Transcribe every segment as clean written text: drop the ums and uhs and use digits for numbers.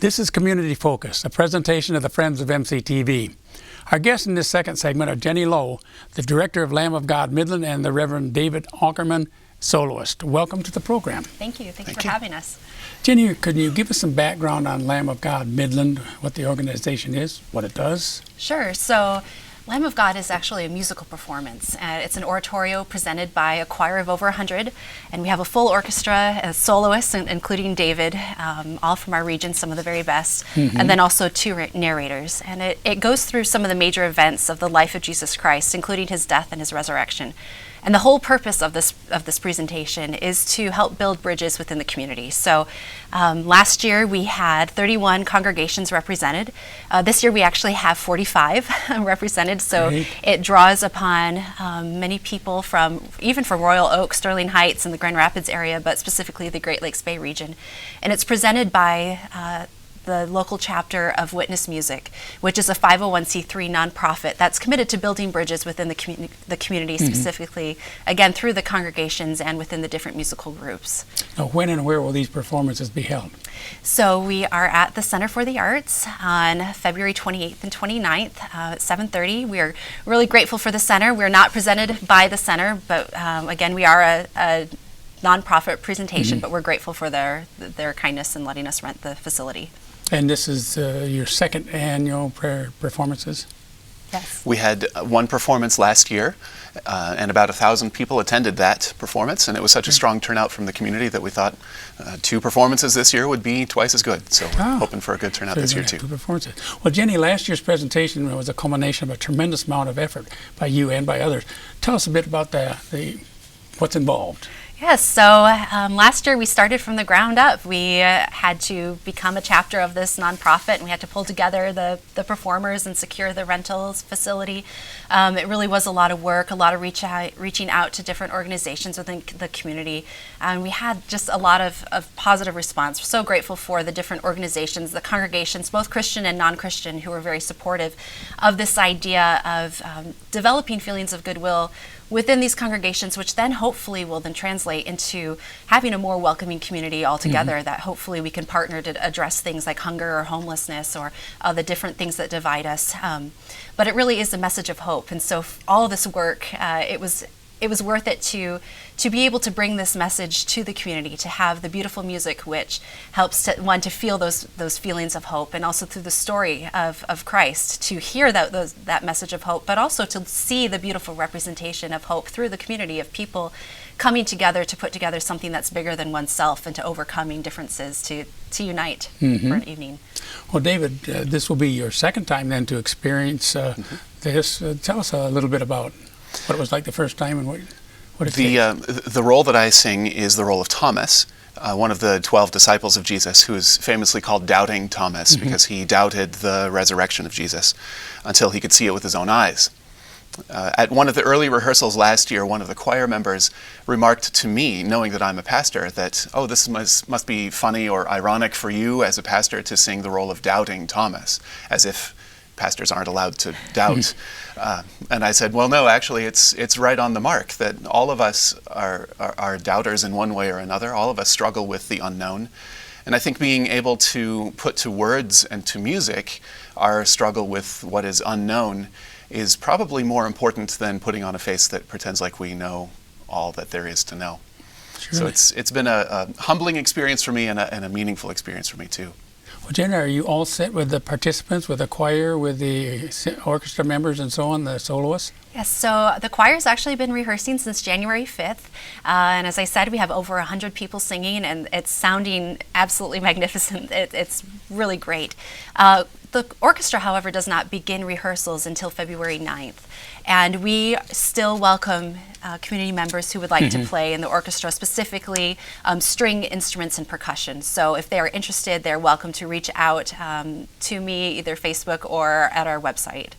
This is Community Focus, a presentation of the Friends of MCTV. Our guests in this second segment are Jenny Lowe, the Director of Lamb of God Midland, and the Reverend David Aukerman, soloist. Welcome to the program. Thank you. Thanks for having us. Jenny, could you give us some background on Lamb of God Midland, what the organization is, what it does? Sure. So Lamb of God is actually a musical performance. It's an oratorio presented by a choir of over 100, and we have a full orchestra, a soloist, including David, all from our region, some of the very best, and then also two narrators. And it goes through some of the major events of the life of Jesus Christ, including his death and his resurrection. And the whole purpose of this presentation is to help build bridges within the community. So last year we had 31 congregations represented. This year we actually have 45 represented. So Great. It draws upon many people even from Royal Oak, Sterling Heights, and the Grand Rapids area, but specifically the Great Lakes Bay region. And it's presented by the local chapter of Witness Music, which is a 501c3 nonprofit that's committed to building bridges within the community, specifically, again, through the congregations and within the different musical groups. Now, when and where will these performances be held? So we are at the Center for the Arts on February 28th and 29th at 7:30. We are really grateful for the center. We're not presented by the center, but again, we are a nonprofit presentation, but we're grateful for their kindness in letting us rent the facility. And this is your second annual prayer performances? Yes. We had one performance last year, and about 1,000 people attended that performance, and it was such a strong turnout from the community that we thought 2 performances this year would be twice as good. So we're hoping for a good turnout this year too. 2 performances. Well, Jenny, last year's presentation was a culmination of a tremendous amount of effort by you and by others. Tell us a bit about what's involved. Yes, so last year we started from the ground up. We had to become a chapter of this nonprofit, and we had to pull together the performers and secure the rentals facility. It really was a lot of work, a lot of reaching out to different organizations within the community. And we had just a lot of positive response. We're so grateful for the different organizations, the congregations, both Christian and non-Christian, who were very supportive of this idea of developing feelings of goodwill within these congregations, which then hopefully will then translate into having a more welcoming community altogether, that hopefully we can partner to address things like hunger or homelessness or the different things that divide us. But it really is a message of hope. And so all of this work, it was worth it to be able to bring this message to the community, to have the beautiful music which helps to feel those feelings of hope, and also through the story of Christ to hear that message of hope, but also to see the beautiful representation of hope through the community of people coming together to put together something that's bigger than oneself and to overcoming differences to unite for an evening. Well, David, this will be your second time then to experience this. Tell us a little bit about what it was like the first time and what it the role that I sing is the role of Thomas, one of the 12 disciples of Jesus, who is famously called Doubting Thomas because he doubted the resurrection of Jesus until he could see it with his own eyes. At one of the early rehearsals last year, one of the choir members remarked to me, knowing that I'm a pastor, that, oh, this must be funny or ironic for you as a pastor to sing the role of Doubting Thomas, as if pastors aren't allowed to doubt. And I said, well, no, actually, it's right on the mark that all of us are doubters in one way or another. All of us struggle with the unknown. And I think being able to put to words and to music our struggle with what is unknown is probably more important than putting on a face that pretends like we know all that there is to know. Surely. So it's been a humbling experience for me and a meaningful experience for me too. Well, Jenna, are you all set with the participants, with the choir, with the orchestra members and so on, the soloists? Yes, so the choir's actually been rehearsing since January 5th. And as I said, we have over 100 people singing, and it's sounding absolutely magnificent. It's really great. The orchestra, however, does not begin rehearsals until February 9th. And we still welcome community members who would like to play in the orchestra, specifically string instruments and percussion. So if they are interested, they're welcome to reach out to me, either Facebook or at our website.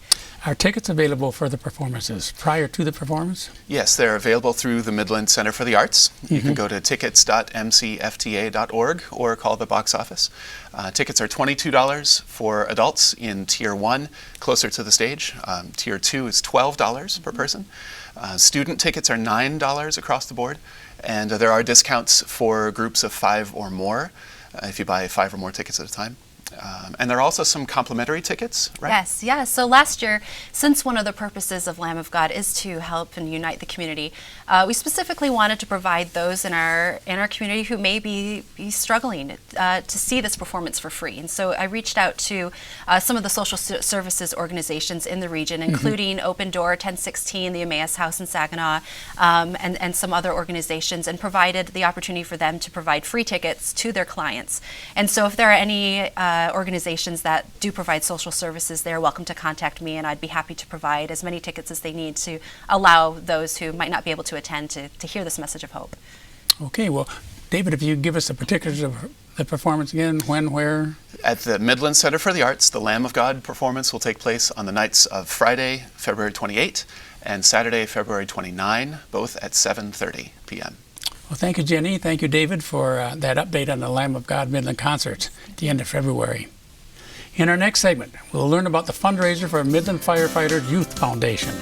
Are tickets available for the performances prior to the performance? Yes, they're available through the Midland Center for the Arts. You can go to tickets.mcfta.org or call the box office. Tickets are $22 for adults in Tier 1, closer to the stage. Tier 2 is $12 per person. Student tickets are $9 across the board, and there are discounts for groups of 5 or more if you buy 5 or more tickets at a time. And there are also some complimentary tickets, right? Yes. So last year, since one of the purposes of Lamb of God is to help and unite the community, we specifically wanted to provide those in our community who may be struggling to see this performance for free. And so I reached out to some of the social services organizations in the region, including Open Door, 1016, the Emmaus House in Saginaw, and some other organizations, and provided the opportunity for them to provide free tickets to their clients. And so if there are any organizations that do provide social services, they're welcome to contact me, and I'd be happy to provide as many tickets as they need to allow those who might not be able to attend to hear this message of hope. Okay, well, David, if you give us the particulars of the performance again, when, where? At the Midland Center for the Arts, the Lamb of God performance will take place on the nights of Friday, February 28, and Saturday, February 29, both at 7:30 p.m. Well, thank you, Jenny. Thank you, David, for that update on the Lamb of God Midland concerts at the end of February. In our next segment, we'll learn about the fundraiser for Midland Firefighters Youth Foundation.